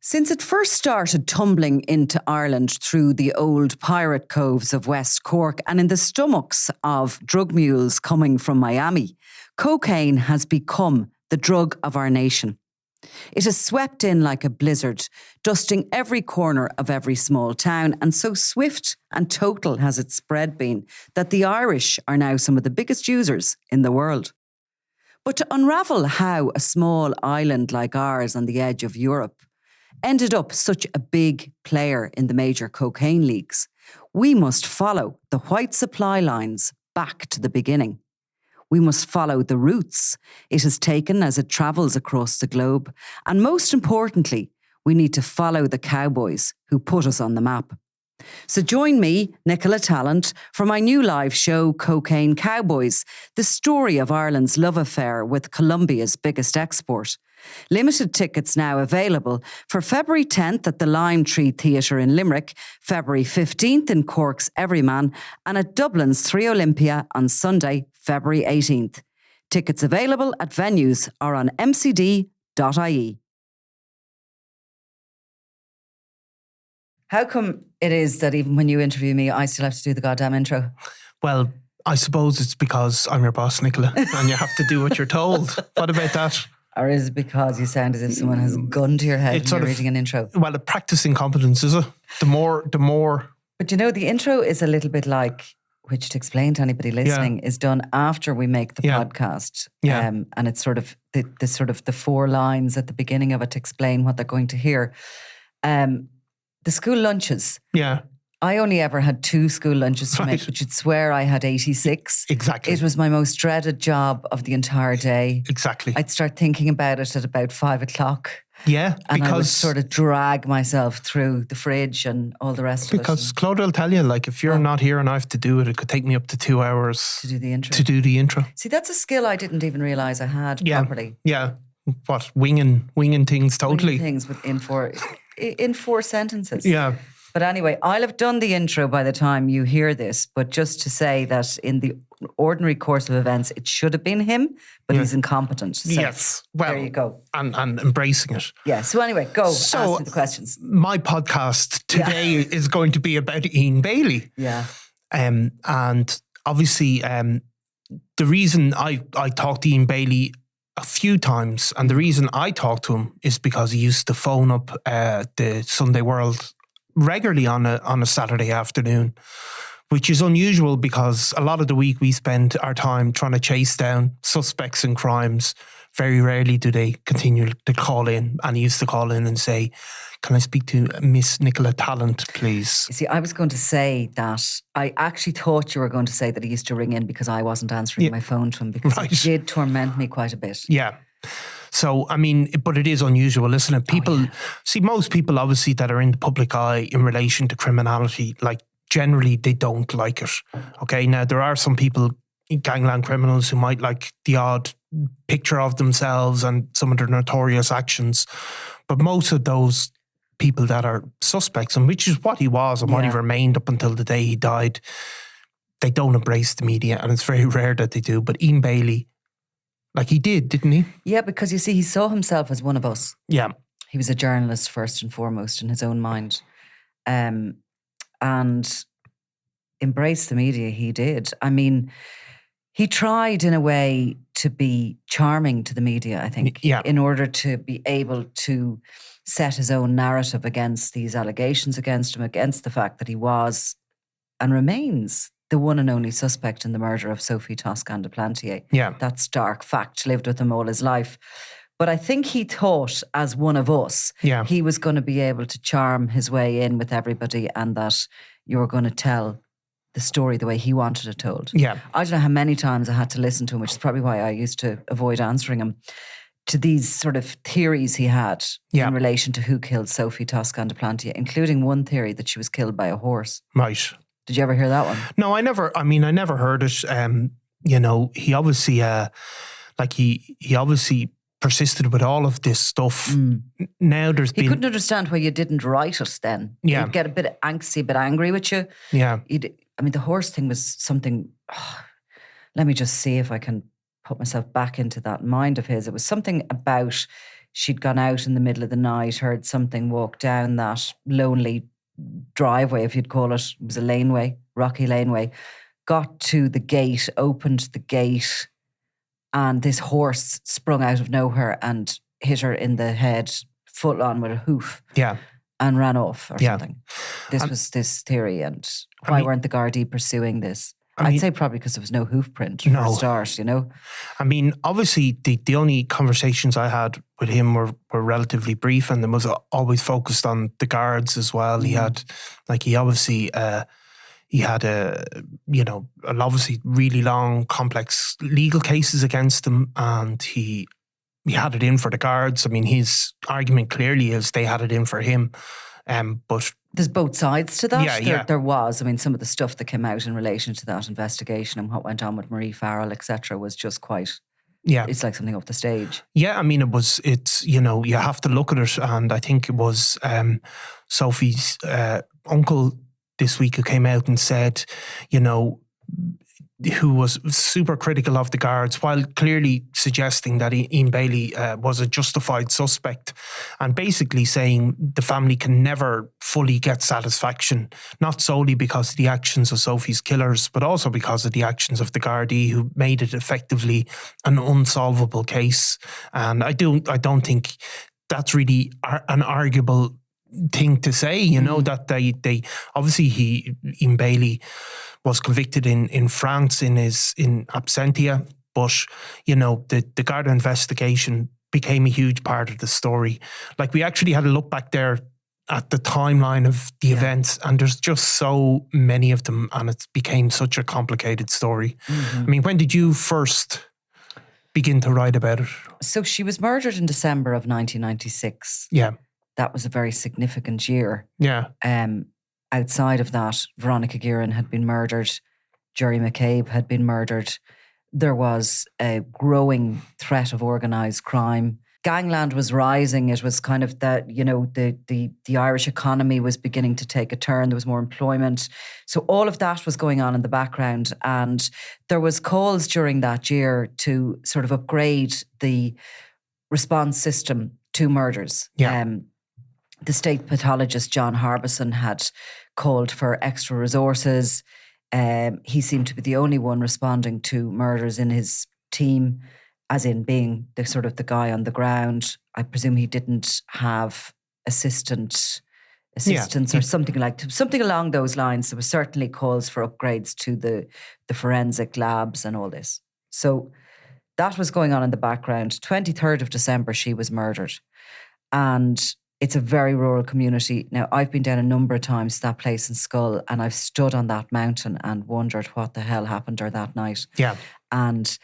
Since it first started tumbling into Ireland through the old pirate coves of West Cork and in the stomachs of drug mules coming from Miami, cocaine has become the drug of our nation. It has swept in like a blizzard, dusting every corner of every small town, and so swift and total has its spread been that the Irish are now some of the biggest users in the world. But to unravel how a small island like ours on the edge of Europe ended up such a big player in the major cocaine leagues, we must follow the white supply lines back to the beginning. We must follow the routes it has taken as it travels across the globe. And most importantly, we need to follow the cowboys who put us on the map. So join me, Nicola Talent, for my new live show, Cocaine Cowboys, the story of Ireland's love affair with Colombia's biggest export. Limited tickets now available for February 10th at the Lime Tree Theatre in Limerick, February 15th in Cork's Everyman, and at Dublin's 3 Olympia on Sunday, February 18th. Tickets available at venues or on mcd.ie. How come it is that even when you interview me, I still have to do the goddamn intro? Well, I suppose it's because I'm your boss, Nicola, and you have to do what you're told. What about that? Or is it because you sound as if someone has a gun to your head when you're reading an intro? Well, a practicing competence, is it? The more. But you know, the intro is a little bit like, which to explain to anybody listening, is done after we make the podcast. Yeah. And it's sort of the 4 lines at the beginning of it to explain what they're going to hear. The school lunches. Yeah. I only ever had 2 school lunches to make, but you'd swear I had 86. Exactly. It was my most dreaded job of the entire day. Exactly. I'd start thinking about it at about 5 o'clock. Yeah, and I would sort of drag myself through the fridge and all the rest of it. Because Claude will tell you, like, if you're not here and I have to do it, it could take me up to 2 hours to do the intro. See, that's a skill I didn't even realise I had properly. Yeah. What, winging things totally. Winging things in 4 sentences. Yeah. But anyway, I'll have done the intro by the time you hear this. But just to say that in the ordinary course of events, it should have been him, but he's incompetent. So yes. Well, there you go. And embracing it. Yeah. So anyway, ask me the questions. My podcast today is going to be about Ian Bailey. Yeah. And obviously, the reason I talked to Ian Bailey a few times, and the reason I talked to him is because he used to phone up the Sunday World regularly on a Saturday afternoon, which is unusual because a lot of the week we spend our time trying to chase down suspects in crimes. Very rarely do they continue to call in, and he used to call in and say, "Can I speak to Miss Nicola Talent, please?" You see, I was going to say that I actually thought you were going to say that he used to ring in because I wasn't answering my phone to him, because he did torment me quite a bit. Yeah. So, I mean, but it is unusual, isn't it? People, see, most people obviously that are in the public eye in relation to criminality, like generally they don't like it. Okay, now there are some people, gangland criminals, who might like the odd picture of themselves and some of their notorious actions. But most of those people that are suspects, and which is what he was and what he remained up until the day he died, they don't embrace the media, and it's very rare that they do. But Ian Bailey, like, he did, didn't he? Yeah, because you see, he saw himself as one of us. Yeah. He was a journalist first and foremost in his own mind. And embrace the media, he did. I mean, he tried in a way to be charming to the media, I think, in order to be able to set his own narrative against these allegations against him, against the fact that he was and remains the one and only suspect in the murder of Sophie Toscan Du Plantier. Yeah. That stark fact lived with him all his life. But I think he thought, as one of us, he was going to be able to charm his way in with everybody, and that you were going to tell the story the way he wanted it told. Yeah. I don't know how many times I had to listen to him, which is probably why I used to avoid answering him, to these sort of theories he had in relation to who killed Sophie Toscan Du Plantier, including one theory that she was killed by a horse. Right. Did you ever hear that one? No, I never heard it. You know, he obviously, he obviously persisted with all of this stuff. Now he couldn't understand why you didn't write it then. Yeah. He'd get a bit angsty, a bit angry with you. Yeah. The horse thing was something, let me just see if I can put myself back into that mind of his. It was something about she'd gone out in the middle of the night, heard something walk down that lonely driveway, if you'd call it. It was a laneway, rocky laneway. Got to the gate, opened the gate, and this horse sprung out of nowhere and hit her in the head, full on with a hoof. Yeah. And ran off or something. This was this theory. And why weren't the Gardaí pursuing this? I'd say probably because there was no hoof print for a start, you know? I mean, obviously, the only conversations I had with him were relatively brief, and there was always focused on the guards as well. He had, he obviously... he had obviously really long, complex legal cases against him, and he had it in for the guards. I mean, his argument clearly is they had it in for him. But there's both sides to that. Yeah, there was. I mean, some of the stuff that came out in relation to that investigation and what went on with Marie Farrell, etc., was just quite. Yeah, it's like something off the stage. Yeah, I mean, it's you have to look at it, and I think it was Sophie's uncle this week who came out and said, who was super critical of the guards, while clearly suggesting that Ian Bailey was a justified suspect, and basically saying the family can never fully get satisfaction, not solely because of the actions of Sophie's killers, but also because of the actions of the Gardaí, who made it effectively an unsolvable case. And I don't think that's really an arguable thing to say, that they obviously Ian Bailey was convicted in France in absentia, but the Garda investigation became a huge part of the story. Like, we actually had a look back there at the timeline of the events, and there's just so many of them, and it became such a complicated story. I mean, when did you first begin to write about it? So she was murdered in December of 1996. Yeah. That was a very significant year. Yeah. Outside of that, Veronica Guerin had been murdered. Jerry McCabe had been murdered. There was a growing threat of organised crime. Gangland was rising. It was kind of that, the Irish economy was beginning to take a turn. There was more employment. So all of that was going on in the background. And there was calls during that year to sort of upgrade the response system to murders. Yeah. The state pathologist, John Harbison, had called for extra resources. He seemed to be the only one responding to murders in his team, as in being the guy on the ground. I presume he didn't have assistants or something along those lines. There were certainly calls for upgrades to the forensic labs and all this. So that was going on in the background. 23rd of December, she was murdered. And it's a very rural community. Now, I've been down a number of times to that place in Schull, and I've stood on that mountain and wondered what the hell happened there that night. Yeah. And,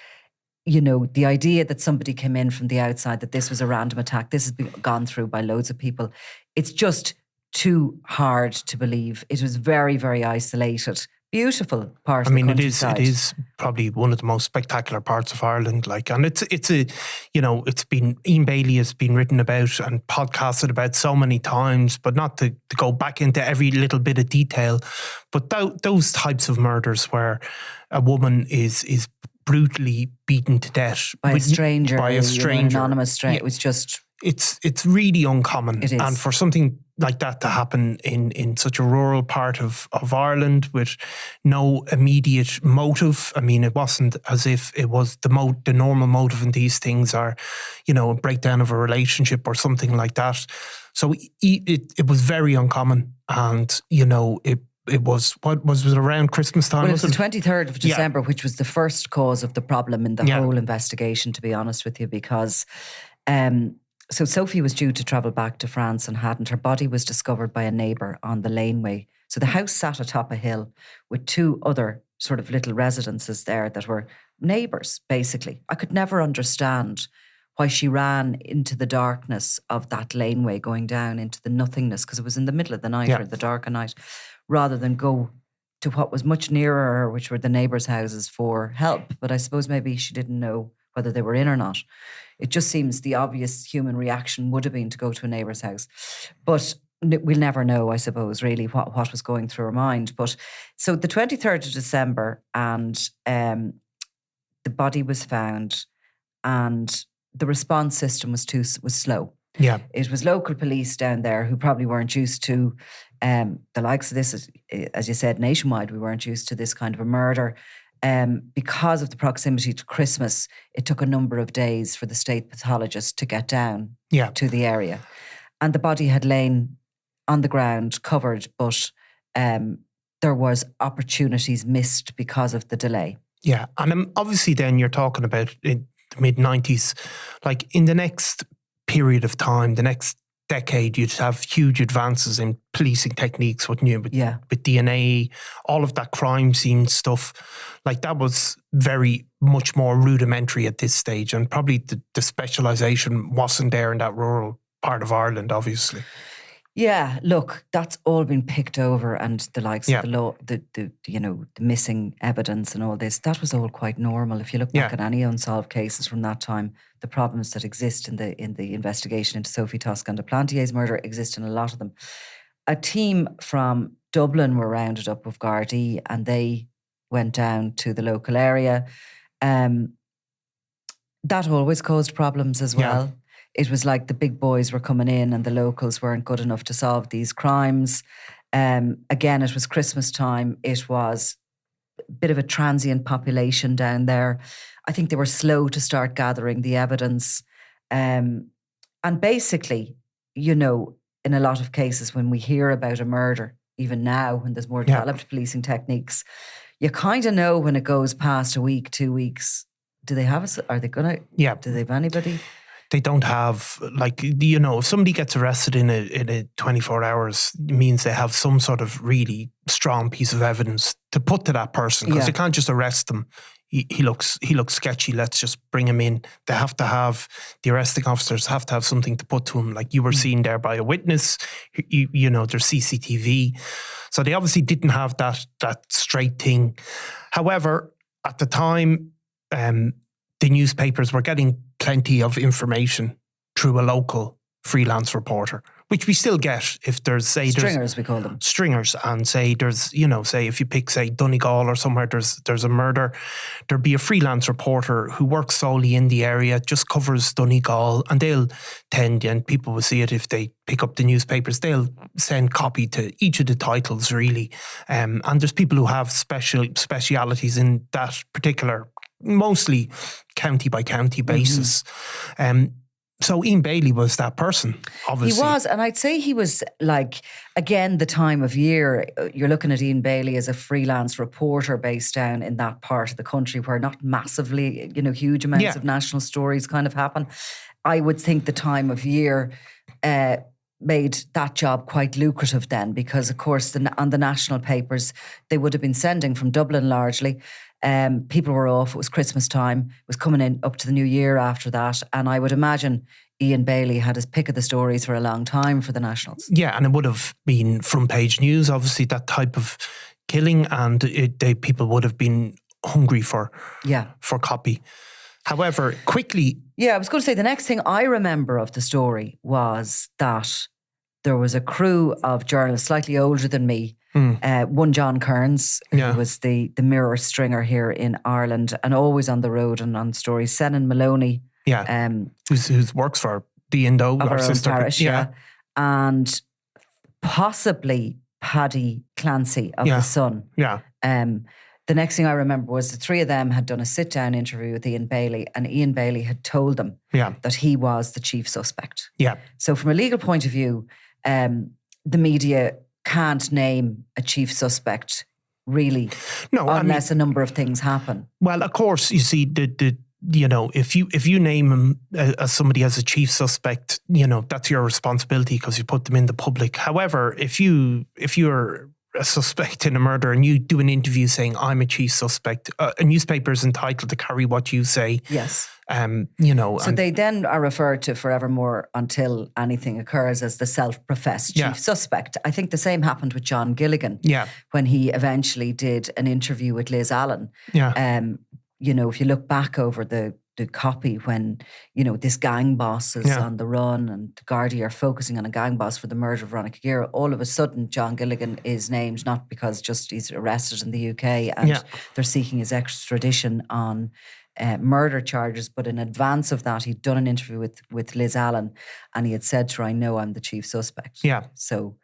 the idea that somebody came in from the outside, that this was a random attack, this has been gone through by loads of people. It's just too hard to believe. It was very, very isolated. Beautiful part of the countryside. It is probably one of the most spectacular parts of Ireland. And it's been, Ian Bailey has been written about and podcasted about so many times, but not to go back into every little bit of detail. But those types of murders where a woman is brutally beaten to death by a stranger, an anonymous stranger. It was just. It's really uncommon. It is. And for something like that to happen in such a rural part of Ireland with no immediate motive. I mean, it wasn't as if it was the normal motive in these things are, a breakdown of a relationship or something like that. So it was very uncommon. And, it was, was it around Christmas time? Well, it was the 23rd of December, which was the first cause of the problem in the whole investigation, to be honest with you, because... So Sophie was due to travel back to France and hadn't. Her body was discovered by a neighbour on the laneway. So the house sat atop a hill with two other sort of little residences there that were neighbours, basically. I could never understand why she ran into the darkness of that laneway, going down into the nothingness, because it was in the middle of the night or the dark of night, rather than go to what was much nearer her, which were the neighbours' houses, for help. But I suppose maybe she didn't know whether they were in or not. It just seems the obvious human reaction would have been to go to a neighbour's house. But we'll never know, I suppose, really what was going through her mind. But so the 23rd of December, and the body was found, and the response system was slow. Yeah. It was local police down there who probably weren't used to the likes of this, as you said, nationwide. We weren't used to this kind of a murder. Because of the proximity to Christmas, it took a number of days for the state pathologist to get down to the area. And the body had lain on the ground, covered, but there was opportunities missed because of the delay. Yeah, and obviously then you're talking about in the mid-90s, like in the next period of time, the next decade, you'd have huge advances in policing techniques, wouldn't you? With DNA, all of that crime scene stuff, like that was very much more rudimentary at this stage, and probably the specialisation wasn't there in that rural part of Ireland, obviously. Yeah, look, that's all been picked over, and the likes of the law, the missing evidence and all this, that was all quite normal. If you look back at any unsolved cases from that time, the problems that exist in the investigation into Sophie Toscan Du Plantier's murder exist in a lot of them. A team from Dublin were rounded up with Gardaí, and they went down to the local area. That always caused problems as well. Yeah. It was like the big boys were coming in and the locals weren't good enough to solve these crimes. Again, it was Christmas time. It was a bit of a transient population down there. I think they were slow to start gathering the evidence. And basically, in a lot of cases when we hear about a murder, even now when there's more developed policing techniques, you kind of know when it goes past a week, 2 weeks. Do they have are they going to? Yeah. Do they have anybody? They don't have, if somebody gets arrested in a 24 hours, it means they have some sort of really strong piece of evidence to put to that person, because you can't just arrest them. He looks sketchy, let's just bring him in. They have to have, the arresting officers have to have something to put to him, like you were seen there by a witness, there's CCTV. So they obviously didn't have that straight thing. However, at the time, the newspapers were getting plenty of information through a local freelance reporter, which we still get if there's, say... Stringers, we call them. Stringers, and say there's, say if you pick, say, Donegal or somewhere, there's a murder, there'd be a freelance reporter who works solely in the area, just covers Donegal, and they'll tend, and people will see it if they pick up the newspapers, they'll send copy to each of the titles, really. And there's people who have specialities in that particular, mostly county by county basis. So Ian Bailey was that person, obviously. He was, and I'd say he was again, the time of year, you're looking at Ian Bailey as a freelance reporter based down in that part of the country where not massively, huge amounts of national stories kind of happen. I would think the time of year made that job quite lucrative then, because of course on the national papers, they would have been sending from Dublin largely. People were off. It was Christmas time. It was coming in up to the new year after that. And I would imagine Ian Bailey had his pick of the stories for a long time for the Nationals. Yeah, and it would have been front page news, obviously, that type of killing, and people would have been hungry for copy. However, quickly... Yeah, I was going to say, the next thing I remember of the story was that there was a crew of journalists slightly older than me, one John Kearns, who was the Mirror stringer here in Ireland and always on the road and on stories. Senan Maloney. Who works for the Indo, our sister parish. And possibly Paddy Clancy of The Sun. The next thing I remember was the three of them had done a sit-down interview with Ian Bailey, and Ian Bailey had told them that he was the chief suspect. So from a legal point of view, the media can't name a chief suspect, really, unless a number of things happen. Well, of course, you see, if you name him as somebody as a chief suspect, that's your responsibility because you put them in the public. However, if you're a suspect in a murder and you do an interview saying I'm a chief suspect, a newspaper is entitled to carry what you say. Yes. So they then are referred to forevermore until anything occurs as the self-professed chief suspect. I think the same happened with John Gilligan when he eventually did an interview with Liz Allen. If you look back over the copy when, this gang boss is on the run and the Gardaí are focusing on a gang boss for the murder of Veronica Gear, all of a sudden John Gilligan is named, not because just he's arrested in the UK and they're seeking his extradition on murder charges, but in advance of that, he'd done an interview with Liz Allen, and he had said to her, "I know I'm the chief suspect." Yeah. So,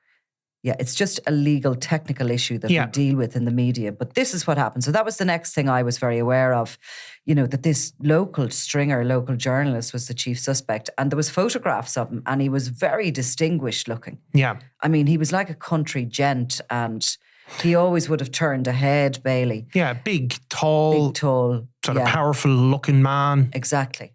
yeah, it's just a legal, technical issue that we deal with in the media. But this is what happened. So that was the next thing I was very aware of, that this local journalist was the chief suspect. And there was photographs of him, and he was very distinguished looking. Yeah. I mean, he was like a country gent, and he always would have turned ahead, Bailey. Yeah, big, tall, sort of powerful looking man. Exactly.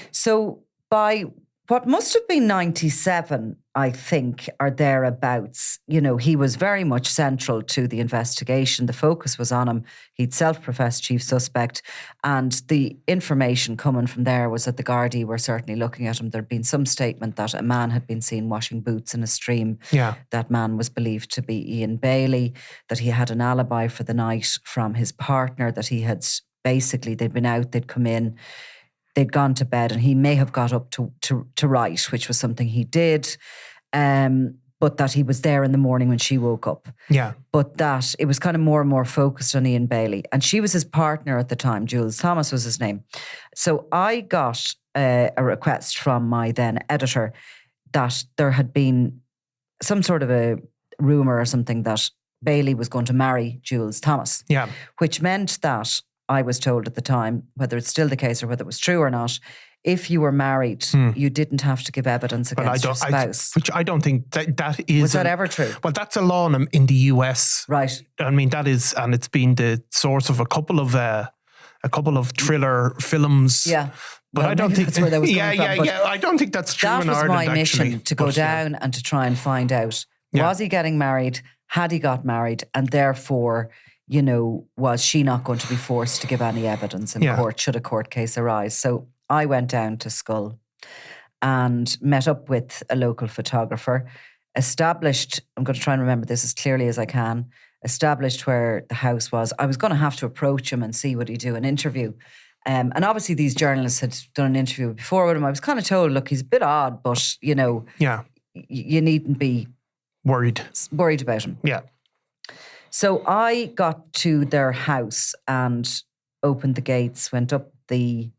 So by what must have been 97, I think, or thereabouts, he was very much central to the investigation. The focus was on him. He'd self-professed chief suspect. And the information coming from there was that the Gardaí were certainly looking at him. There'd been some statement that a man had been seen washing boots in a stream. Yeah. That man was believed to be Ian Bailey, that he had an alibi for the night from his partner, that he had basically, they'd been out, they'd come in, they'd gone to bed, and he may have got up to write, which was something he did, but that he was there in the morning when she woke up. Yeah. But that it was kind of more and more focused on Ian Bailey. And she was his partner at the time. Jules Thomas was his name. So I got a request from my then editor that there had been some sort of a rumour or something that Bailey was going to marry Jules Thomas. Yeah. Which meant that I was told at the time, whether it's still the case or whether it was true or not, if you were married, you didn't have to give evidence against your spouse. Which I don't think that is. Was that ever true? Well, that's a law in the US. Right. I mean, that is, and it's been the source of a couple of thriller films. Yeah. But I don't think that's where that was coming from. Yeah. I don't think that's true in Ireland. That was my mission, actually. to go down and to try and find out, was he getting married? Had he got married? And therefore, was she not going to be forced to give any evidence in court should a court case arise? So I went down to Schull and met up with a local photographer, established, I'm going to try and remember this as clearly as I can, established where the house was. I was going to have to approach him and see would he do an interview. And obviously these journalists had done an interview before with him. I was kind of told, look, he's a bit odd, but, you needn't be worried about him. Yeah. So I got to their house and opened the gates, went up the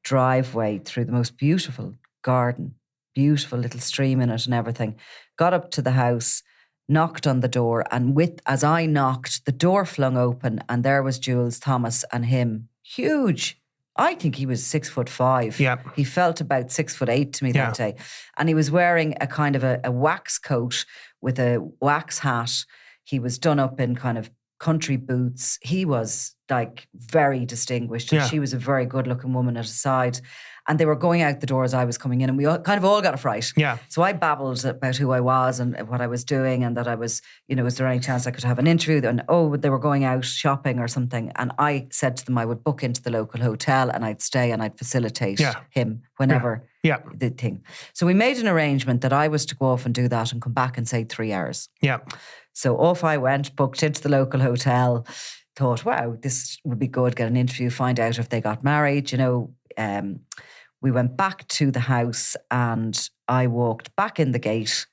driveway through the most beautiful garden, beautiful little stream in it and everything, got up to the house, knocked on the door, and as I knocked, the door flung open and there was Jules Thomas and him, huge. I think he was 6'5". Yeah. He felt about 6'8" to me that day. And he was wearing a kind of a wax coat with a wax hat. He was done up in kind of country boots. He was like very distinguished. And she was a very good looking woman at his side. And they were going out the door as I was coming in, and we all got a fright. Yeah. So I babbled about who I was and what I was doing, and that I was, is there any chance I could have an interview? And they were going out shopping or something. And I said to them I would book into the local hotel and I'd stay and I'd facilitate him whenever the thing. So we made an arrangement that I was to go off and do that and come back in, say, 3 hours. Yeah. So off I went, booked into the local hotel, thought, wow, this would be good, get an interview, find out if they got married, We went back to the house and I walked back in the gate,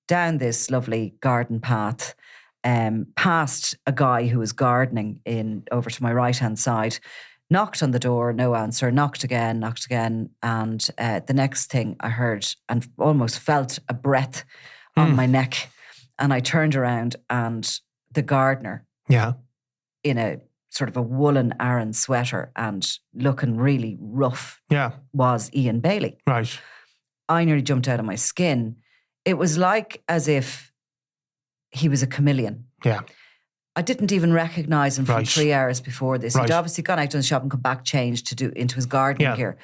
down this lovely garden path, past a guy who was gardening over to my right-hand side, knocked on the door, no answer, knocked again. And the next thing I heard and almost felt a breath on my neck. And I turned around and the gardener, in a sort of a woolen Aran sweater and looking really rough, was Ian Bailey. Right. I nearly jumped out of my skin. It was like as if he was a chameleon. Yeah. I didn't even recognise him from 3 hours before this. Right. He'd obviously gone out to the shop and come back changed into his gardening gear.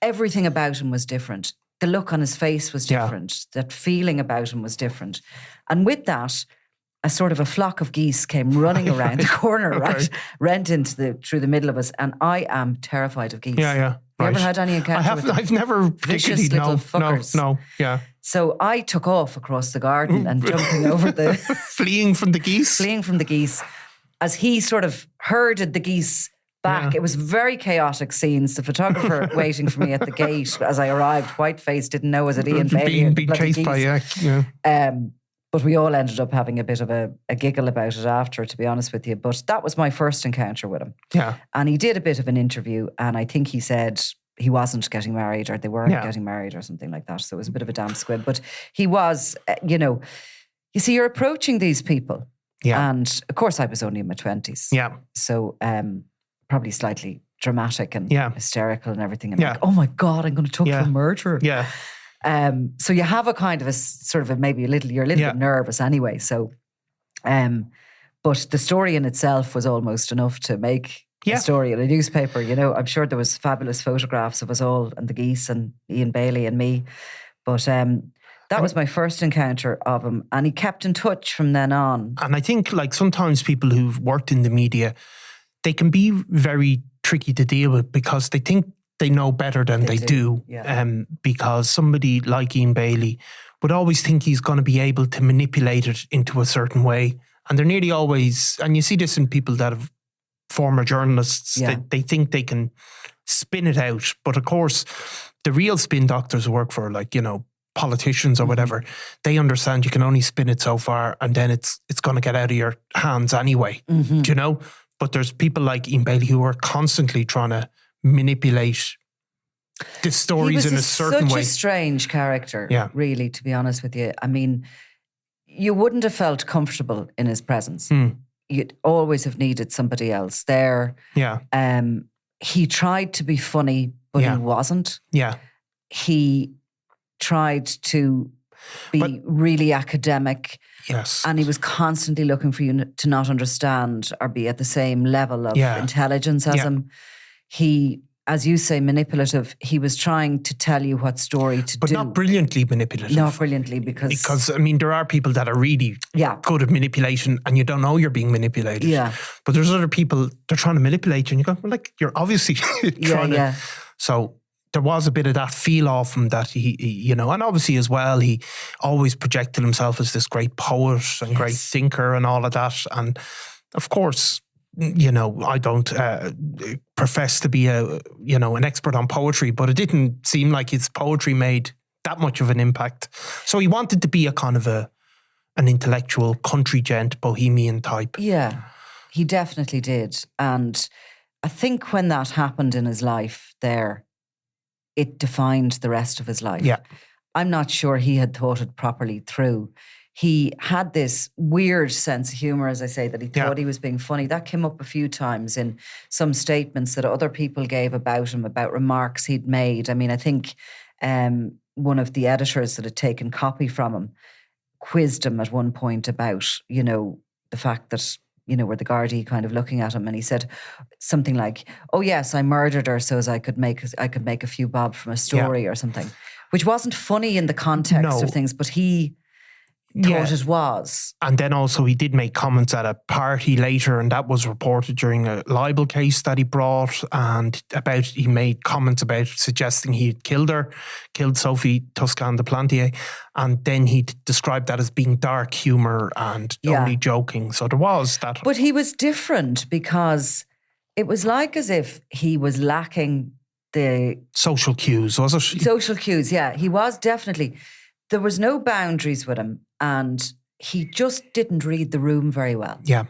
Everything about him was different. The look on his face was different. That feeling about him was different. And with that, a sort of a flock of geese came running around the corner, rent through the middle of us. And I am terrified of geese. Yeah. Have you ever had any encounter with them? I've never vicious particularly, little fuckers. No, yeah. So I took off across the garden and jumping over the... Fleeing from the geese? Fleeing from the geese. As he sort of herded the geese back. It was very chaotic scenes. The photographer waiting for me at the gate as I arrived, white-faced, didn't know was it Ian Bailey. Being chased by, But we all ended up having a bit of a giggle about it after, to be honest with you. But that was my first encounter with him. Yeah. And he did a bit of an interview, and I think he said he wasn't getting married, or they weren't getting married or something like that. So it was a bit of a damn squib. But he was, you see, you're approaching these people. Yeah. And of course, I was only in my 20s. Yeah. So probably slightly dramatic and hysterical and everything. And like, oh my God, I'm going to talk to a murderer. Yeah. So you have a kind of a sort of you're a little bit nervous anyway. So, but the story in itself was almost enough to make a story in a newspaper. I'm sure there was fabulous photographs of us all and the geese and Ian Bailey and me. But that was my first encounter of him, and he kept in touch from then on. And I think like sometimes people who've worked in the media, they can be very tricky to deal with because they think they know better than they do. Because somebody like Ian Bailey would always think he's going to be able to manipulate it into a certain way. And they're nearly always, and you see this in people that have former journalists, they think they can spin it out. But of course, the real spin doctors who work for politicians or whatever, they understand you can only spin it so far and then it's going to get out of your hands anyway. Do you know? But there's people like Ian Bailey who are constantly trying to manipulate the stories in a certain way. He was such a strange character, really, to be honest with you. I mean, you wouldn't have felt comfortable in his presence. You'd always have needed somebody else there. Yeah. He tried to be funny, but he wasn't. Yeah. He tried to be really academic. Yes. And he was constantly looking for you to not understand or be at the same level of intelligence as him. He, as you say, manipulative. He was trying to tell you what story to do. But not brilliantly manipulative. Not brilliantly because, I mean, there are people that are really good at manipulation and you don't know you're being manipulated. Yeah. But there's other people, they're trying to manipulate you and you go, well, like, you're obviously trying to. So there was a bit of that feel off him that he and obviously as well, he always projected himself as this great poet and great thinker and all of that. And of course, I don't profess to be an expert on poetry, but it didn't seem like his poetry made that much of an impact. So he wanted to be a kind of an intellectual country gent, bohemian type. Yeah, he definitely did. And I think when that happened in his life there, it defined the rest of his life. Yeah. I'm not sure he had thought it properly through. He had this weird sense of humour, as I say, that he thought he was being funny. That came up a few times in some statements that other people gave about him, about remarks he'd made. I mean, I think one of the editors that had taken copy from him quizzed him at one point about, the fact that, were the Gardaí kind of looking at him, and he said something like, "Oh yes, I murdered her so as I could make a few bob from a story or something," which wasn't funny in the context of things, but he thought it was. And then also he did make comments at a party later, and that was reported during a libel case that he brought, and he made comments about suggesting he had killed Sophie Toscan Du Plantier, and then he described that as being dark humour and only joking. So there was that. But he was different because it was like as if he was lacking the social cues, was it? Social cues, yeah. He was definitely. There was no boundaries with him, and he just didn't read the room very well. Yeah.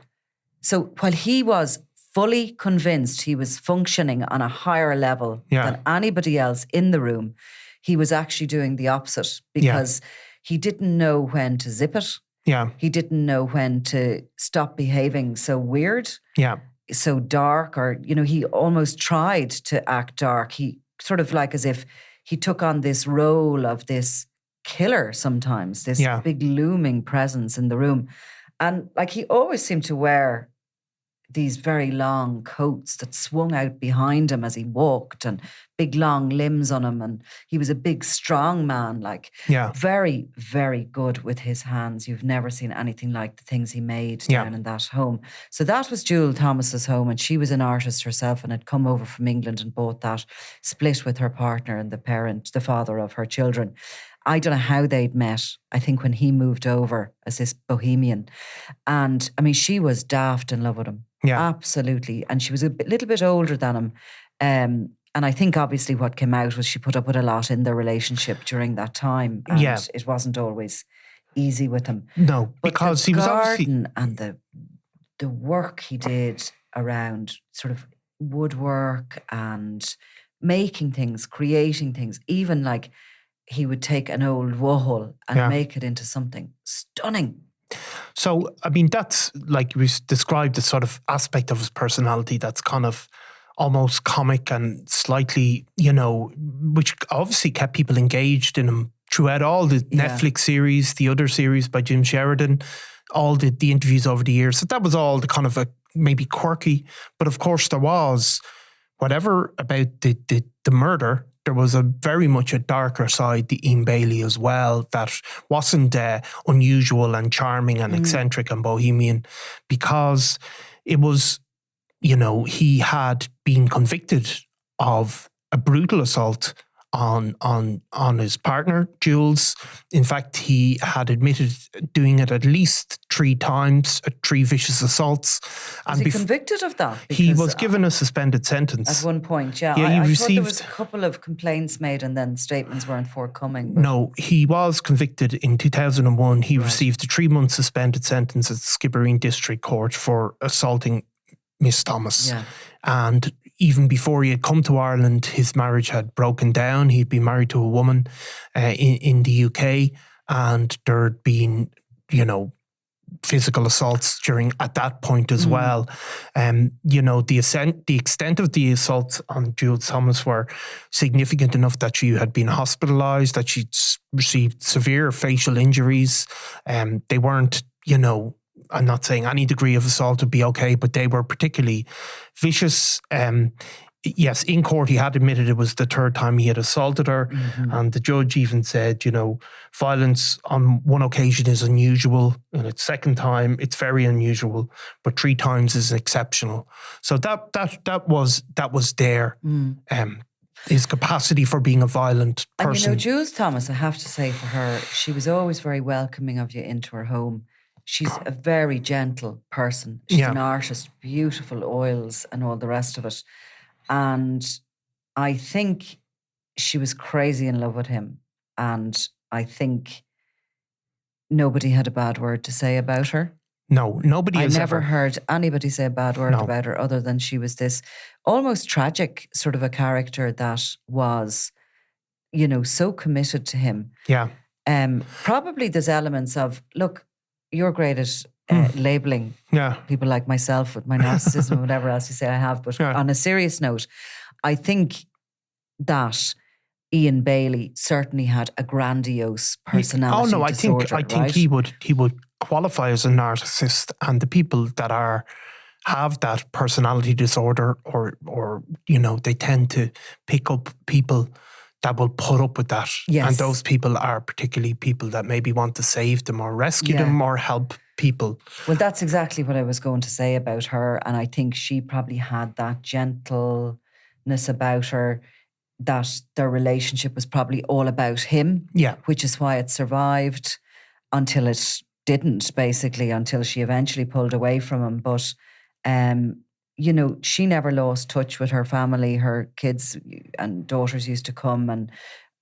So while he was fully convinced he was functioning on a higher level than anybody else in the room, he was actually doing the opposite because he didn't know when to zip it. Yeah. He didn't know when to stop behaving so weird. Yeah. So dark, or, he almost tried to act dark. He sort of like as if he took on this role of this killer sometimes, this big looming presence in the room. And like he always seemed to wear these very long coats that swung out behind him as he walked, and big long limbs on him. And he was a big, strong man, very, very good with his hands. You've never seen anything like the things he made down in that home. So that was Jewel Thomas's home, and she was an artist herself and had come over from England and bought that, split with her partner and the father of her children. I don't know how they'd met. I think when he moved over as this bohemian. And I mean, she was daft in love with him. Yeah. Absolutely. And she was a little bit older than him. And I think obviously what came out was she put up with a lot in their relationship during that time. And it wasn't always easy with him. No, But because the he was obviously... garden and the work he did around sort of woodwork and making things, creating things, even like he would take an old wall and make it into something stunning. So, I mean, that's like we described the sort of aspect of his personality that's kind of almost comic and slightly, you know, which obviously kept people engaged in him throughout all the Netflix series, the other series by Jim Sheridan, all the interviews over the years. So that was all the kind of maybe quirky. But of course there was, whatever about the murder, there was very much a darker side to Ian Bailey as well that wasn't unusual and charming and eccentric and bohemian, because it was, you know, he had been convicted of a brutal assault on his partner, Jules. In fact, he had admitted doing it at least 3 times, 3 vicious assaults. Was he convicted of that? He was given a suspended sentence. At one point, I thought there was a couple of complaints made and then statements weren't forthcoming. No, he was convicted in 2001. He received a 3-month suspended sentence at Skibbereen District Court for assaulting Miss Thomas. Yeah. And even before he had come to Ireland, his marriage had broken down. He'd been married to a woman in the UK, and there'd been, you know, physical assaults at that point as well. You know, the extent of the assaults on Jules Thomas were significant enough that she had been hospitalised, that she'd received severe facial injuries. They weren't, you know, I'm not saying any degree of assault would be okay, but they were particularly vicious. Yes, in court he had admitted it was the 3rd time he had assaulted her, and the judge even said, you know, violence on one occasion is unusual, and its 2nd time it's very unusual, but 3 times is exceptional. So that was there. His capacity for being a violent person. And you know, Jules Thomas, I have to say for her, she was always very welcoming of you into her home. She's a very gentle person. She's an artist, beautiful oils and all the rest of it. And I think she was crazy in love with him. And I think nobody had a bad word to say about her. No, nobody has I never heard anybody say a bad word about her other than she was this almost tragic sort of a character that was, you know, so committed to him. Yeah. Probably there's elements of, look, you're great at labelling people like myself with my narcissism, whatever else you say I have. But on a serious note, I think that Ian Bailey certainly had a grandiose personality disorder. I think he would qualify as a narcissist, and the people that have that personality disorder, or you know, they tend to pick up people that will put up with that. Yes. And those people are particularly people that maybe want to save them or rescue them or help people. Well, that's exactly what I was going to say about her. And I think she probably had that gentleness about her, that their relationship was probably all about him. Yeah. Which is why it survived until it didn't, basically, until she eventually pulled away from him. But you know, she never lost touch with her family. Her kids and daughters used to come, and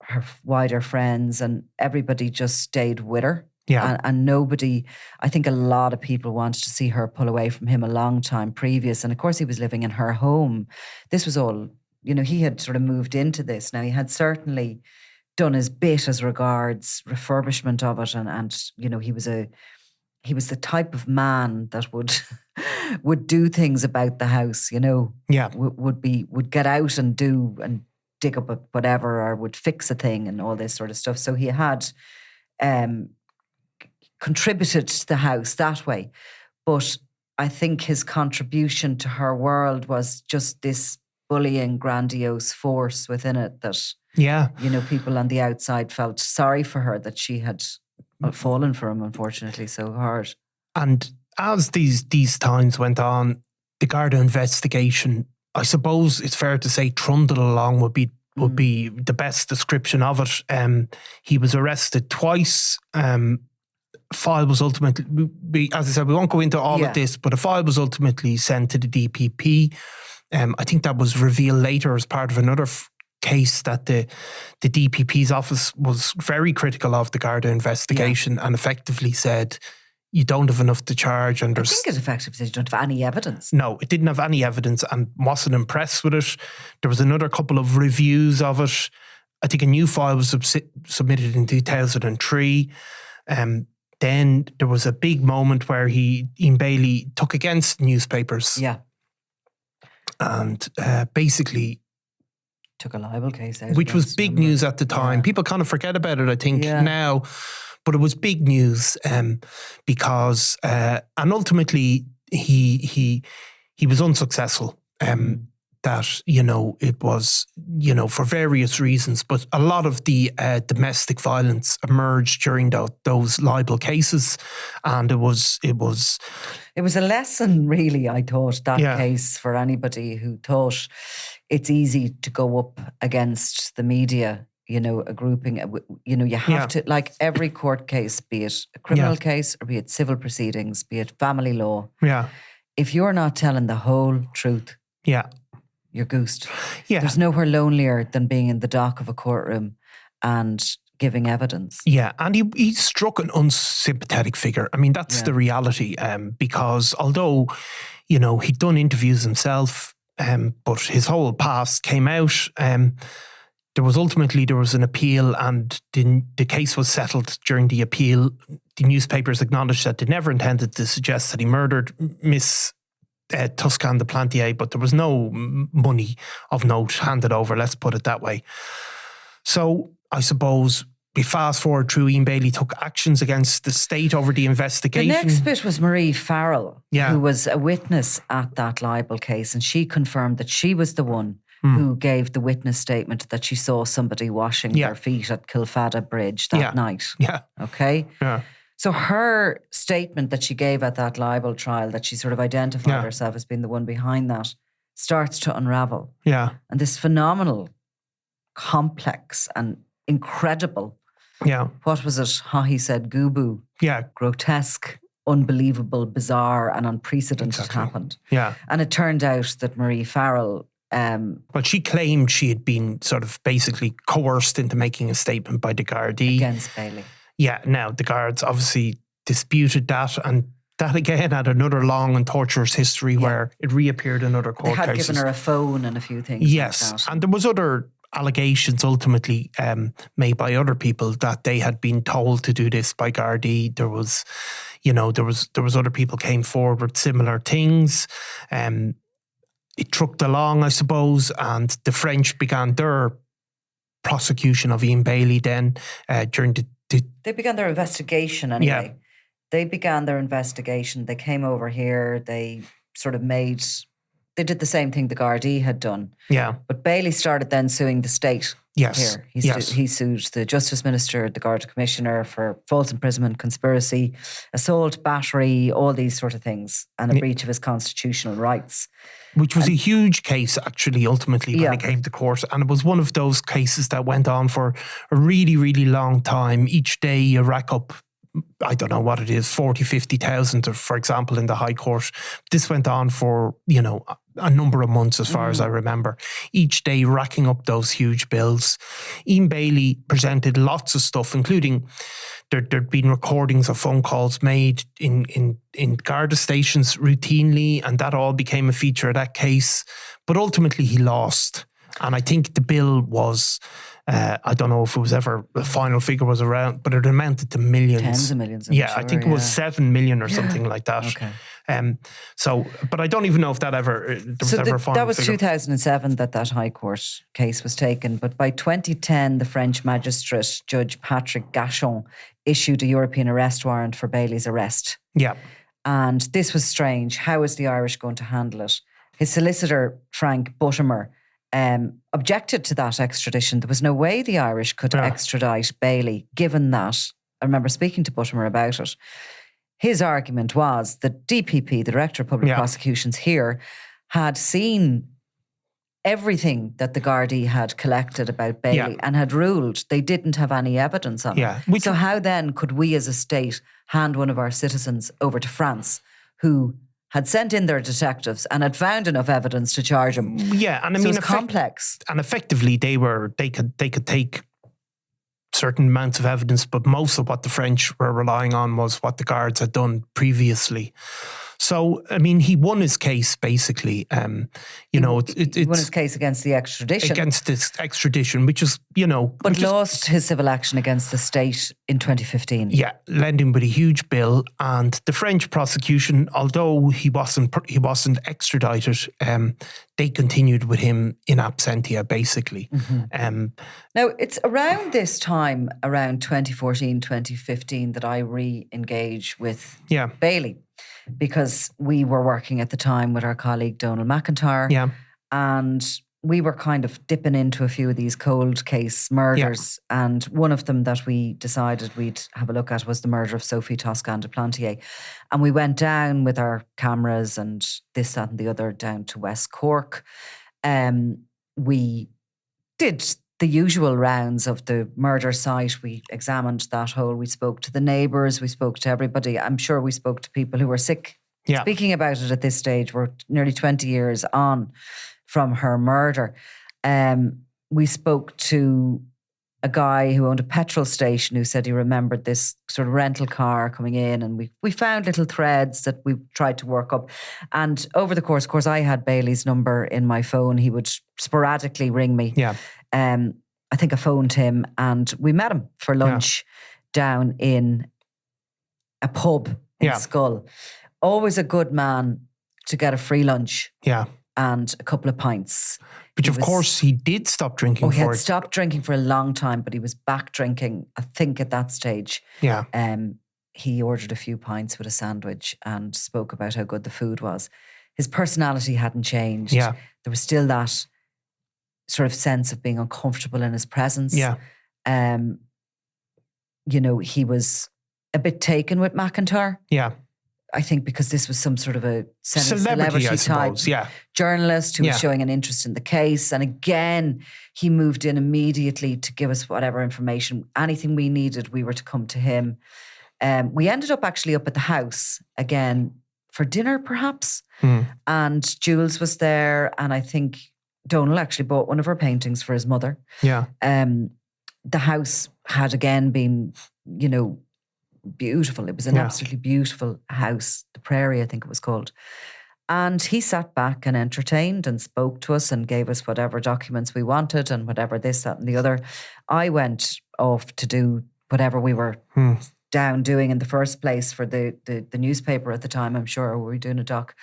her wider friends, and everybody just stayed with her. Yeah. And nobody, I think a lot of people wanted to see her pull away from him a long time previous. And of course he was living in her home. This was all, you know, he had sort of moved into this. Now he had certainly done his bit as regards refurbishment of it. And you know, he was the type of man that would do things about the house, you know. Yeah. Would get out and do and dig up a whatever, or would fix a thing and all this sort of stuff. So he had contributed to the house that way. But I think his contribution to her world was just this bullying, grandiose force within it that, you know, people on the outside felt sorry for her that she had fallen for him, unfortunately, so hard. And as these times went on, the Garda investigation, I suppose it's fair to say, trundled along would be the best description of it. He was arrested twice. File was ultimately, as I said, we won't go into all of this, but a file was ultimately sent to the DPP. I think that was revealed later as part of another case that the DPP's office was very critical of the Garda investigation and effectively said, you don't have enough to charge. And I think it effectively said you don't have any evidence. No, it didn't have any evidence and wasn't impressed with it. There was another couple of reviews of it. I think a new file was submitted in 2003. Then there was a big moment where Ian Bailey took against newspapers. Yeah. And basically took a libel case out. Which was big news at the time. People kind of forget about it, I think, now. But it was big news because, and ultimately he was unsuccessful. That, it was, for various reasons, but a lot of the domestic violence emerged during those libel cases. And it was a lesson, really, I thought, that case, for anybody who thought it's easy to go up against the media, a grouping, you have to, like every court case, be it a criminal case or be it civil proceedings, be it family law. Yeah. If you're not telling the whole truth, you're goosed. Yeah. There's nowhere lonelier than being in the dock of a courtroom and giving evidence. Yeah, and he struck an unsympathetic figure. I mean, that's the reality, because although, he'd done interviews himself, but his whole past came out. There was an appeal, and the case was settled during the appeal. The newspapers acknowledged that they never intended to suggest that he murdered Miss Toscan Du Plantier, but there was no money of note handed over, let's put it that way. So I suppose we fast forward through, Ian Bailey took actions against the state over the investigation. The next bit was Marie Farrell, who was a witness at that libel case, and she confirmed that she was the one who gave the witness statement that she saw somebody washing their feet at Kilfada Bridge that night. Yeah. Okay? Yeah. So her statement that she gave at that libel trial, that she sort of identified herself as being the one behind that, starts to unravel. Yeah. And this phenomenal, complex and incredible, what was it? He said, Gubu. Yeah. Grotesque, unbelievable, bizarre and unprecedented happened. Yeah. And it turned out that Marie Farrell... well, she claimed she had been sort of basically coerced into making a statement by the Gardaí. Against Bailey. Yeah, now the guards obviously disputed that, and that again had another long and torturous history where it reappeared in other court cases. They had given her a phone and a few things like that. And there was other allegations ultimately made by other people that they had been told to do this by Gardaí. There was, there was other people came forward with similar things. It trucked along, I suppose, and the French began their prosecution of Ian Bailey then during They began their investigation anyway. Yeah. They began their investigation. They came over here. They sort of they did the same thing the Gardaí had done. Yeah. But Bailey started then suing the state. Yes. Here. He sued the Justice Minister, the Garda Commissioner for false imprisonment, conspiracy, assault, battery, all these sort of things, and a breach of his constitutional rights. Which was a huge case, actually, ultimately, when it came to court. And it was one of those cases that went on for a really, really long time. Each day you rack up, I don't know what it is, 40, 50,000, for example, in the High Court. This went on for, a number of months, as far as I remember. Each day racking up those huge bills. Ian Bailey presented lots of stuff, including there'd been recordings of phone calls made in Garda stations routinely, and that all became a feature of that case. But ultimately he lost. And I think the bill was, I don't know if it was ever, the final figure was around, but it amounted to millions. Tens of millions. I think it was 7 million or something like that. Okay. But I don't even know if that ever, there was ever a final that was figure. 2007 that High Court case was taken. But by 2010, the French magistrate, Judge Patrick Gachon, issued a European arrest warrant for Bailey's arrest. Yeah. And this was strange. How is the Irish going to handle it? His solicitor, Frank Buttimer, objected to that extradition. There was no way the Irish could extradite Bailey, given that, I remember speaking to Buttimer about it. His argument was that DPP, the Director of Public Prosecutions here, had seen everything that the Gardaí had collected about Bailey and had ruled they didn't have any evidence on it. So how then could we as a state hand one of our citizens over to France who had sent in their detectives and had found enough evidence to charge him. Yeah, and I So mean, it's complex. And effectively, they could take certain amounts of evidence, but most of what the French were relying on was what the guards had done previously. So, I mean, he won his case, basically. He won his case against the extradition. Against this extradition, which is, But lost his civil action against the state in 2015. Yeah, lent him with a huge bill. And the French prosecution, although he wasn't extradited, they continued with him in absentia, basically. Mm-hmm. Now, it's around this time, around 2014, 2015, that I re-engage with Bailey, because we were working at the time with our colleague Donald McIntyre. Yeah. And we were kind of dipping into a few of these cold case murders. Yeah. And one of them that we decided we'd have a look at was the murder of Sophie Toscan Du Plantier. And we went down with our cameras and this, that and the other down to West Cork. We did the usual rounds of the murder site. We examined that hole. We spoke to the neighbours. We spoke to everybody. I'm sure we spoke to people who were sick. Yeah. Speaking about it at this stage, we're nearly 20 years on from her murder. We spoke to a guy who owned a petrol station who said he remembered this sort of rental car coming in, and we found little threads that we tried to work up. And over the course, of course, I had Bailey's number in my phone. He would sporadically ring me. Yeah. I think I phoned him and we met him for lunch down in a pub in Schull. Always a good man to get a free lunch. Yeah. And a couple of pints. But of course, he did stop drinking. He had stopped drinking for a long time, but he was back drinking, I think, at that stage. Yeah. He ordered a few pints with a sandwich and spoke about how good the food was. His personality hadn't changed. Yeah. There was still that sort of sense of being uncomfortable in his presence. Yeah. He was a bit taken with McIntyre. Yeah. I think because this was some sort of a celebrity I suppose, type journalist who was showing an interest in the case. And again, he moved in immediately to give us whatever information, anything we needed, we were to come to him. We ended up actually up at the house again for dinner, perhaps. And Jules was there, and I think Donald actually bought one of her paintings for his mother. Yeah. The house had again been, beautiful. It was an absolutely beautiful house. The Prairie, I think it was called. And he sat back and entertained and spoke to us and gave us whatever documents we wanted and whatever this, that and the other. I went off to do whatever we were down doing in the first place for the newspaper at the time, I'm sure. We were doing a doc.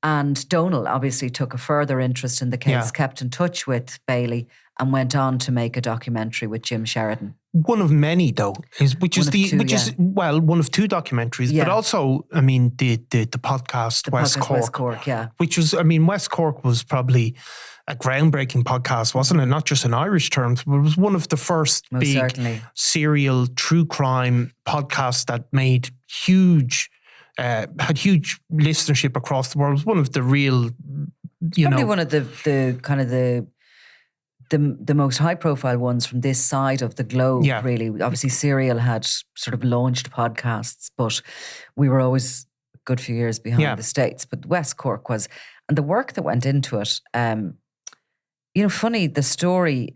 And Donald obviously took a further interest in the case, kept in touch with Bailey and went on to make a documentary with Jim Sheridan. One of many, though, one of two documentaries, but also, I mean, the podcast West Cork, which was, I mean, West Cork was probably a groundbreaking podcast, wasn't it? Not just in Irish terms, but it was one of the first serial true crime podcasts that made had huge listenership across the world. It was one of the real, probably one of the kind of the most high profile ones from this side of the globe, really. Obviously, Serial had sort of launched podcasts, but we were always a good few years behind the States. But West Cork was, and the work that went into it, funny, the story,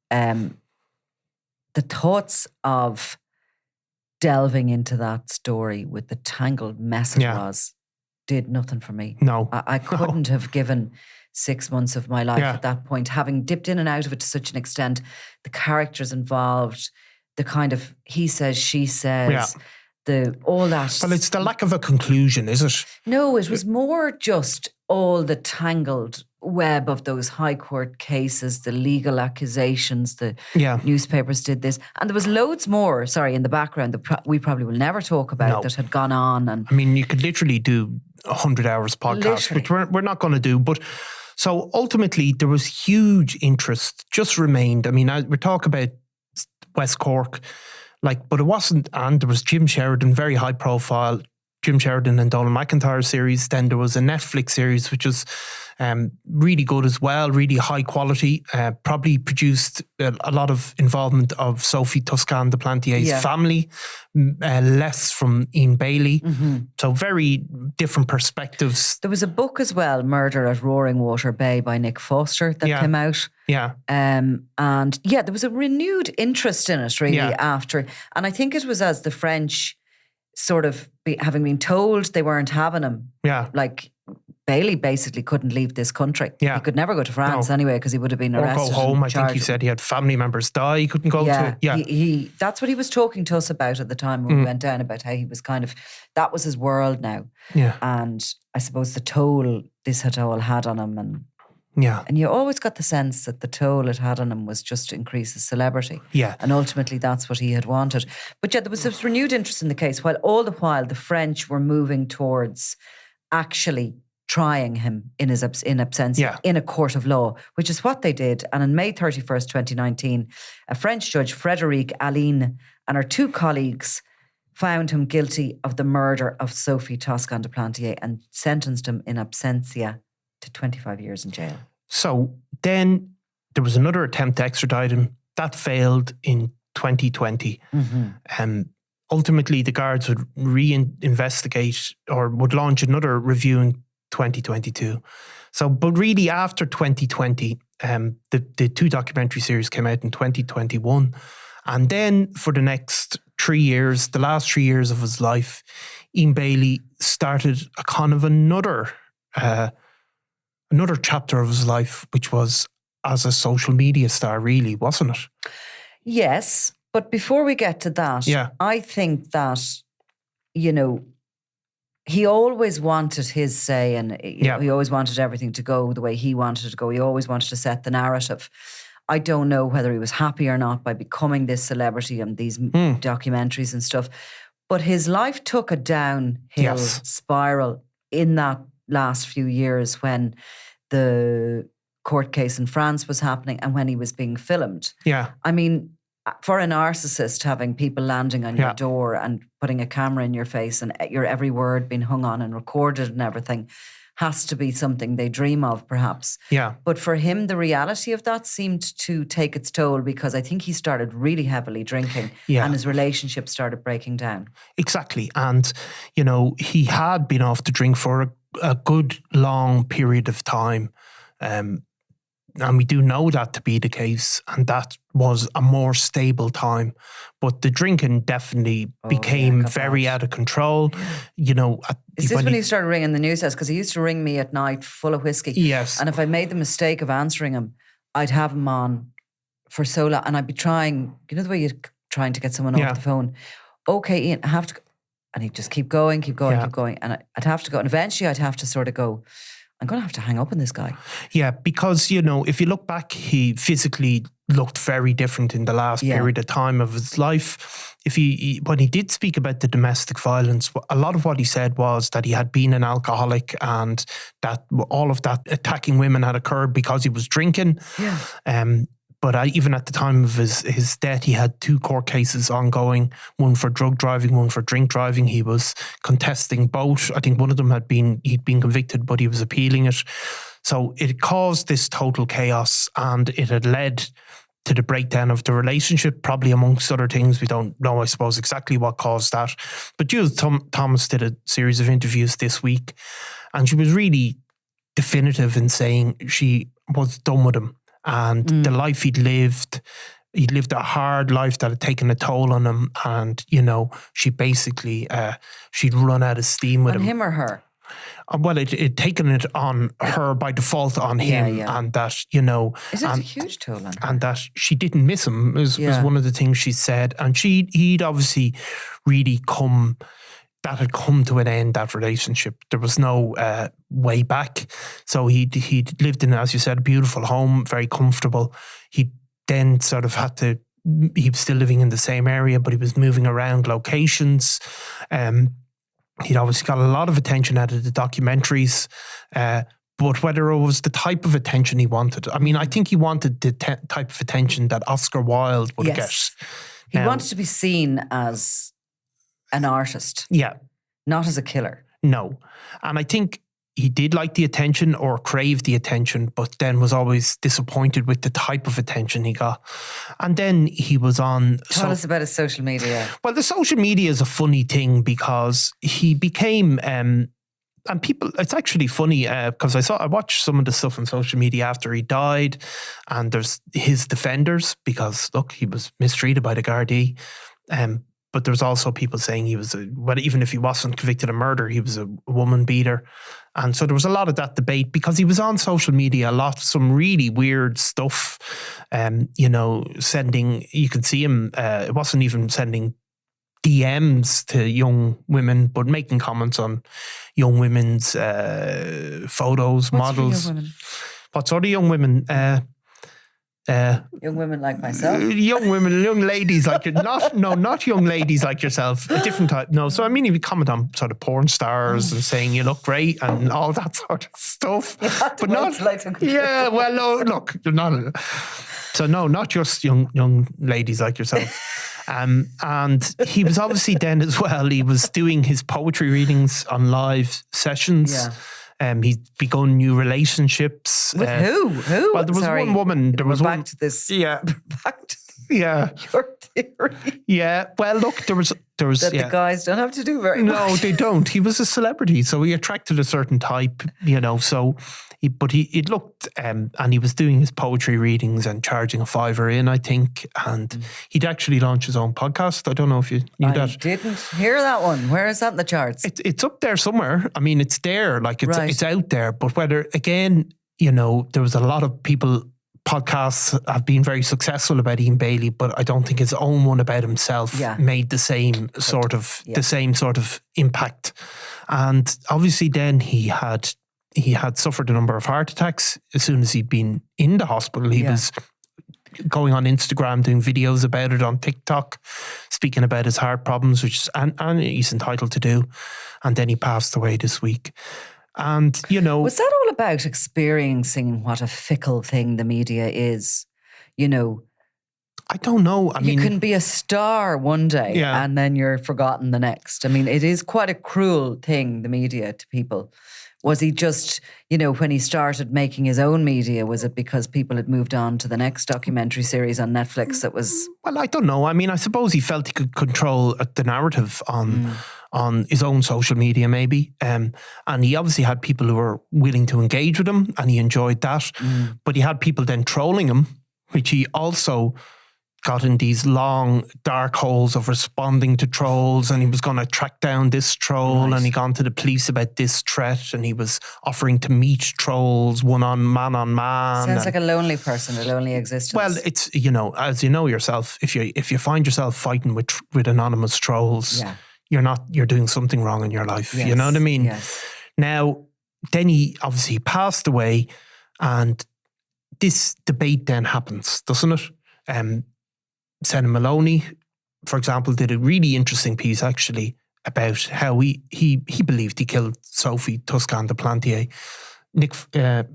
the thoughts of delving into that story with the tangled mess it was, did nothing for me. No. I couldn't have given 6 months of my life at that point, having dipped in and out of it to such an extent, the characters involved, the kind of he says, she says, all that. Well, it's the lack of a conclusion, is it? No, it was more just all the tangled web of those high court cases, the legal accusations, the newspapers did this. And there was loads more, in the background that we probably will never talk about that had gone on. And I mean, you could literally do 100 hours podcast, which we're not going to do. But so ultimately, there was huge interest, just remained. I mean, we talk about West Cork, but it wasn't, and there was Jim Sheridan, very high profile Jim Sheridan and Donald McIntyre series. Then there was a Netflix series, which was really good as well, really high quality. Probably produced a lot of involvement of Sophie Toscan Du Plantier's family, less from Ian Bailey. So very different perspectives. There was a book as well, Murder at Roaring Water Bay by Nick Foster, that came out. Yeah. And there was a renewed interest in it really after. And I think it was as the French sort of having been told they weren't having him. Yeah. Like Bailey basically couldn't leave this country. Yeah. He could never go to France anyway because he would have been arrested. Or go home. I think he said he had family members die. He couldn't go to. Yeah. He that's what he was talking to us about at the time when we went down, about how he was kind of, that was his world now. Yeah. And I suppose the toll this had all had on him, and you always got the sense that the toll it had on him was just to increase his celebrity. Yeah. And ultimately that's what he had wanted. But there was this renewed interest in the case, while all the while the French were moving towards actually trying him in absentia in a court of law, which is what they did. And on May 31st, 2019, a French judge, Frédéric Aline, and her two colleagues found him guilty of the murder of Sophie Toscan Du Plantier and sentenced him in absentia to 25 years in jail. So then there was another attempt to extradite him. That failed in 2020. Ultimately, the guards would reinvestigate or would launch another review in 2022. So, but really after 2020, the two documentary series came out in 2021. And then for the next 3 years, the last 3 years of his life, Ian Bailey started a kind of another chapter of his life, which was as a social media star, really, wasn't it? Yes. But before we get to that, I think that, he always wanted his say, and he always wanted everything to go the way he wanted it to go. He always wanted to set the narrative. I don't know whether he was happy or not by becoming this celebrity and these documentaries and stuff. But his life took a downhill spiral in that last few years when the court case in France was happening and when he was being filmed. Yeah. I mean, for a narcissist, having people landing on your door and putting a camera in your face and your every word being hung on and recorded and everything has to be something they dream of, perhaps. Yeah. But for him, the reality of that seemed to take its toll, because I think he started really heavily drinking and his relationship started breaking down. Exactly. And, he had been off the drink for a good long period of time. And we do know that to be the case, and that was a more stable time. But the drinking definitely became very out of control. Is this when he started ringing the news house? Because he used to ring me at night full of whiskey. Yes. And if I made the mistake of answering him, I'd have him on for so long, and I'd be trying, the way you're trying to get someone off the phone. Okay, Ian, I have to go. And he'd just keep going. And I'd have to go. And eventually I'd have to sort of go, I'm going to have to hang up on this guy. Yeah, because, if you look back, he physically looked very different in the last period of time of his life. When he did speak about the domestic violence, a lot of what he said was that he had been an alcoholic and that all of that attacking women had occurred because he was drinking. Yeah. But even at the time of his death, he had 2 court cases ongoing, one for drug driving, one for drink driving. He was contesting both. I think one of them he'd been convicted, but he was appealing it. So it caused this total chaos, and it had led to the breakdown of the relationship, probably amongst other things. We don't know, I suppose, exactly what caused that. But Judith Thomas did a series of interviews this week, and she was really definitive in saying she was done with him. And the life he'd lived a hard life that had taken a toll on him. And, she basically, she'd run out of steam with him. On him or her? Well, it'd taken it on her by default on him. Yeah. And that, Is it a huge toll on her? And that she didn't miss him was one of the things she said. And he'd obviously really that had come to an end, that relationship. There was no way back. So he'd lived in, as you said, a beautiful home, very comfortable. He then sort of he was still living in the same area, but he was moving around locations. He'd obviously got a lot of attention out of the documentaries, but whether it was the type of attention he wanted. I mean, I think he wanted the type of attention that Oscar Wilde would get. He wanted to be seen as an artist. Yeah. Not as a killer. No. And I think he did like the attention or craved the attention, but then was always disappointed with the type of attention he got. And then he was on... Tell us about his social media. Well, the social media is a funny thing because he became... and people, it's actually funny because I watched some of the stuff on social media after he died, and there's his defenders because, look, he was mistreated by the Gardaí. But there's also people saying he was, even if he wasn't convicted of murder, he was a woman beater. And so there was a lot of that debate because he was on social media a lot, some really weird stuff, sending, you could see him, it wasn't even sending DMs to young women, but making comments on young women's photos, models. Young women? What sort of young women? Young women like myself? Young ladies like you. Not young ladies like yourself. A different type. No, so I mean, he would comment on sort of porn stars and saying you look great and all that sort of stuff. But not. Yeah, well, no, look, not. So no, not just young ladies like yourself. And he was obviously then as well. He was doing his poetry readings on live sessions. Yeah. He's begun new relationships. With who? Who? Well, there was one woman. There was back to this. Yeah. Back to yeah. your theory. Yeah. Well, look, there was that the guys don't have to do very much. No, they don't. He was a celebrity, so he attracted a certain type, So he looked, and he was doing his poetry readings and charging a $5 in, I think, and he'd actually launched his own podcast. I don't know if you knew that. I didn't hear that one. Where is that in the charts? It's up there somewhere. I mean, it's there, like it's out there. But whether again, there was a lot of people. Podcasts have been very successful about Ian Bailey, but I don't think his own one about himself made the same sort of impact. And obviously, then he had suffered a number of heart attacks as soon as he'd been in the hospital. He was going on Instagram, doing videos about it on TikTok, speaking about his heart problems, and he's entitled to do. And then he passed away this week. And, was that all about experiencing what a fickle thing the media is? I don't know. I mean, you can be a star one day and then you're forgotten the next. I mean, it is quite a cruel thing, the media, to people. Was he just, when he started making his own media, was it because people had moved on to the next documentary series on Netflix that was... Well, I don't know. I mean, I suppose he felt he could control the narrative on his own social media, maybe. And he obviously had people who were willing to engage with him, and he enjoyed that. But he had people then trolling him, which he also got in these long dark holes of responding to trolls, and he was going to track down this troll, and he gone to the police about this threat, and he was offering to meet trolls man on man. Sounds like a lonely person, a lonely existence. Well, it's, as you know yourself, if you find yourself fighting with anonymous trolls, you're doing something wrong in your life. Yes. You know what I mean? Yes. Now, then he obviously passed away, and this debate then happens, doesn't it? Senator Maloney, for example, did a really interesting piece actually about how he believed he killed Sophie Toscan Du Plantier. Nick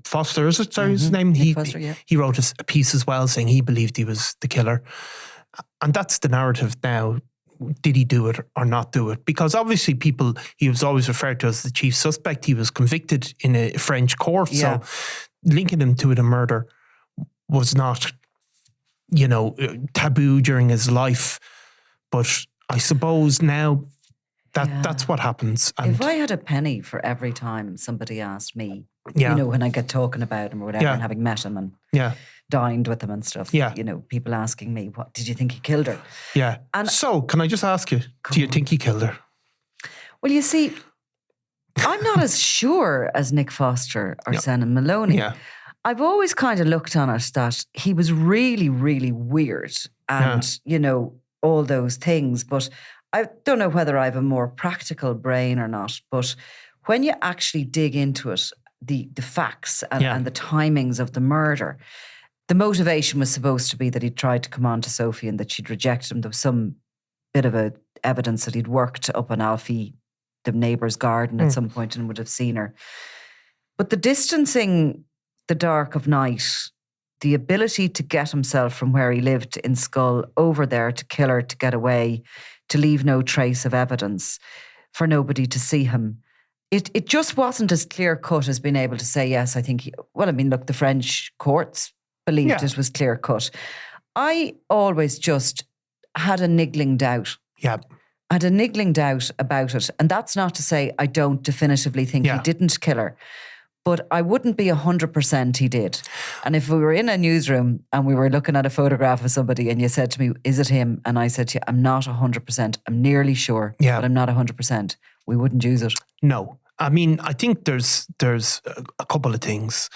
Foster, is it? Sorry, his name? Nick Foster, yeah. He wrote a piece as well saying he believed he was the killer. And that's the narrative now. Did he do it or not do it? Because obviously he was always referred to as the chief suspect. He was convicted in a French court. Yeah. So linking him to a murder was not... taboo during his life. But I suppose now that's what happens. And if I had a penny for every time somebody asked me, when I get talking about him or whatever, and having met him and dined with him and stuff, people asking me, what did you think he killed her? Yeah. And so, can I just ask you, do you think he killed her? Well, you see, I'm not as sure as Nick Foster or Senator Maloney. Yeah. I've always kind of looked on it that he was really, really weird and, all those things. But I don't know whether I have a more practical brain or not. But when you actually dig into it, the facts and the timings of the murder, the motivation was supposed to be that he'd tried to come on to Sophie and that she'd rejected him. There was some bit of evidence that he'd worked up on Alfie, the neighbour's garden at some point and would have seen her. But the distancing... the dark of night, the ability to get himself from where he lived in Schull over there to kill her, to get away, to leave no trace of evidence. for nobody to see him. It just wasn't as clear cut as being able to say, yes, I think, look, the French courts believed it was clear cut. I always just had a niggling doubt. Yeah. I had a niggling doubt about it. And that's not to say I don't definitively think he didn't kill her. But I wouldn't be 100% he did. And if we were in a newsroom and we were looking at a photograph of somebody and you said to me, is it him? And I said to you, I'm not 100%. I'm nearly sure, but I'm not 100%. We wouldn't use it. No. I mean, I think there's a couple of things.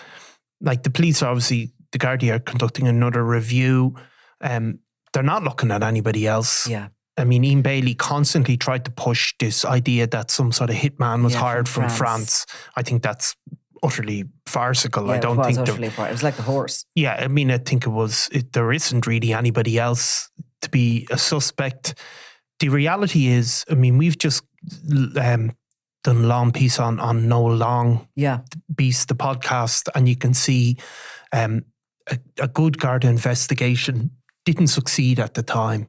Like the police, obviously, the Gardaí are conducting another review. They're not looking at anybody else. Yeah. I mean, Ian Bailey constantly tried to push this idea that some sort of hitman was hired from France. I think that's utterly farcical. I don't think it was like the horse. Yeah, I mean, I think there isn't really anybody else to be a suspect. The reality is, I mean, we've just done a long piece on Noel Long, Beast, the podcast, and you can see a good Garda investigation didn't succeed at the time.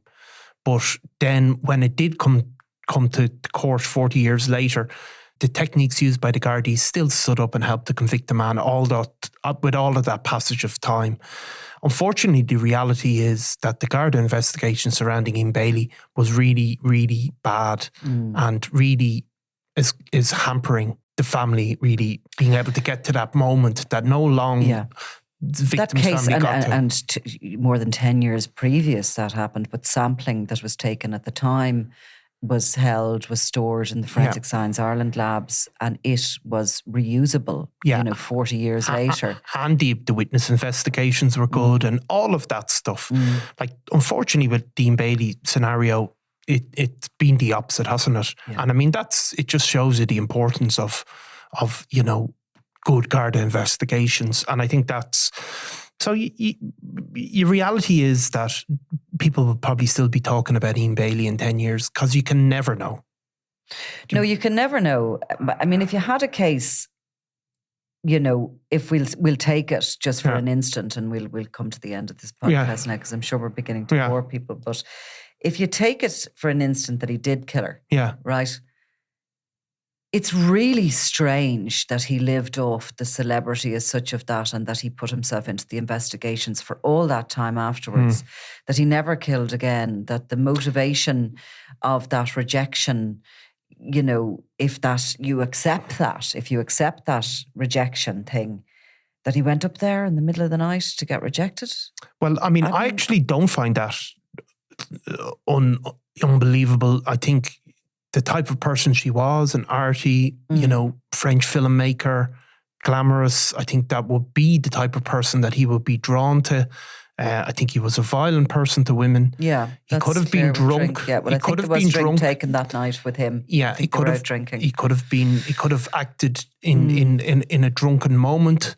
But then when it did come to court 40 years later, the techniques used by the Gardaí still stood up and helped to convict the man with all of that passage of time. Unfortunately, the reality is that the Garda investigation surrounding Ian Bailey was really, really bad and really is hampering the family really being able to get to that moment that no long... That case, more than 10 years previous that happened, but sampling that was taken at the time was stored in the Forensic Science Ireland labs, and it was reusable, 40 years later. And the witness investigations were good and all of that stuff. Like, unfortunately, with Dean Bailey scenario, it's been the opposite, hasn't it? Yeah. And I mean, it just shows you the importance of good Garda investigations. And I think that's... So your reality is that people will probably still be talking about Ian Bailey in 10 years because you can never know. No, you can never know. I mean, if you had a case, if we'll take it just for an instant, and we'll come to the end of this podcast now, because I'm sure we're beginning to bore people. But if you take it for an instant that he did kill her, right? It's really strange that he lived off the celebrity as such of that, and that he put himself into the investigations for all that time afterwards, that he never killed again, that the motivation of that rejection, if you accept that rejection thing, that he went up there in the middle of the night to get rejected. Well, I mean, I actually don't find that unbelievable. I think the type of person she was, an arty, French filmmaker, glamorous, I think that would be the type of person that he would be drawn to. I think he was a violent person to women. Yeah, he could have been drunk. Yeah, well, I think there was drink taken that night with him. Yeah, he could have drinking. He could have acted in a drunken moment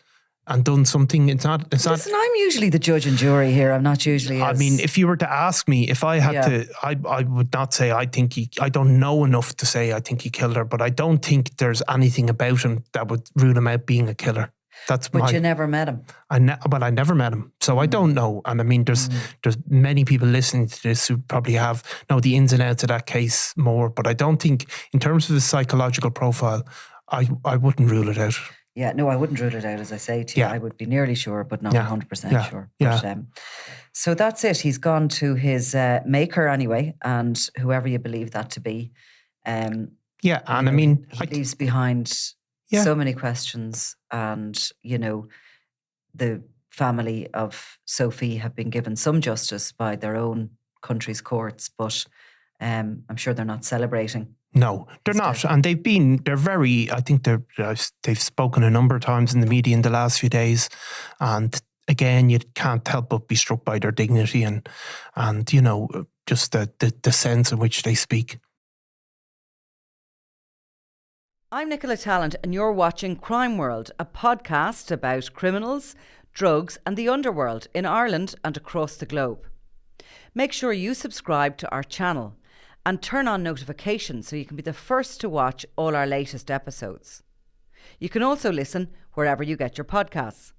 and done something. It's not. Listen, I'm usually the judge and jury here. I'm not usually. I mean, if you were to ask me, if I had to, I would not say I don't know enough to say I think he killed her, but I don't think there's anything about him that would rule him out being a killer. But you never met him. I never met him, so I don't know. And I mean, there's many people listening to this who probably know the ins and outs of that case more. But I don't think, in terms of his psychological profile, I wouldn't rule it out. Yeah, no, I wouldn't rule it out, as I say to you. I would be nearly sure, but not 100% sure. Yeah. But, so that's it. He's gone to his maker anyway, and whoever you believe that to be. I mean... He leaves behind so many questions, and, the family of Sophie have been given some justice by their own country's courts, but I'm sure they're not celebrating. No, they're not. And they've spoken a number of times in the media in the last few days. And again, you can't help but be struck by their dignity and just the sense in which they speak. I'm Nicola Tallant, and you're watching Crime World, a podcast about criminals, drugs and the underworld in Ireland and across the globe. Make sure you subscribe to our channel and turn on notifications so you can be the first to watch all our latest episodes. You can also listen wherever you get your podcasts.